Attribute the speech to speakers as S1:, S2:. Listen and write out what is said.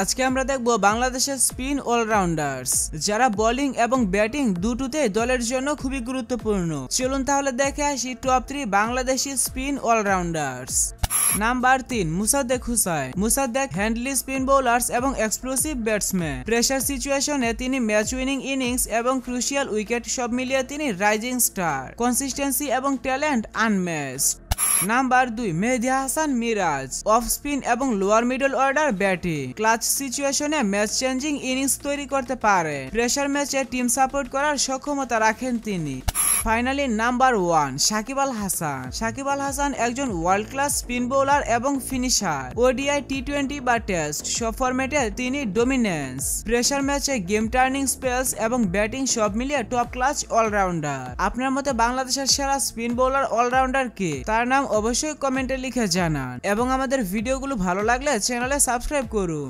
S1: আজকে আমরা দেখব বাংলাদেশের স্পিন অলরাউন্ডার্স যারা বোলিং এবং ব্যাটিং দুটোতেই দলের জন্য খুবই গুরুত্বপূর্ণ। চলুন তাহলে দেখে আসি top 3 Bangladeshi spin allrounders. Number 3 Musaddek Hossain. Musaddek handily spin bowlers এবং এক্সপ্লোসিভ ব্যাটসম্যান। প্রেসার সিচুয়েশনে তিনি ম্যাচ উইনিং ইনিংস এবং ক্রুশিয়াল উইকেট সব মিলিয়ে তিনি রাইজিং স্টার। কনসিস্টেন্সি এবং talent unmatched. Number 2 Mehedi Hasan Miraz. Off spin এবং lower middle order batting. Clutch সিচুয়েশনে ম্যাচ চেঞ্জিং ইনিংস তৈরি করতে পারে। প্রেসার ম্যাচে টিম সাপোর্ট করার সক্ষমতা রাখেন তিনি। Finally number 1 Shakib Al Hasan. সাকিব আল হাসান একজন ওয়ার্ল্ড ক্লাস স্পিন বোলার এবং ফিনিশার। ওডিআই, টি20 বা টেস্ট সব ফরম্যাটে তিনি ডমিনেন্স। প্রেসার ম্যাচে গেম টার্নিং স্পেলস এবং ব্যাটিং সব মিলিয়ে টপ ক্লাস অলরাউন্ডার। আপনার মতে বাংলাদেশের সেরা স্পিন বোলার অলরাউন্ডার কে? তার নাম অবশ্যই কমেন্টে লিখে জানান এবং আমাদের ভিডিওগুলো ভালো লাগলে চ্যানেলে সাবস্ক্রাইব করুন।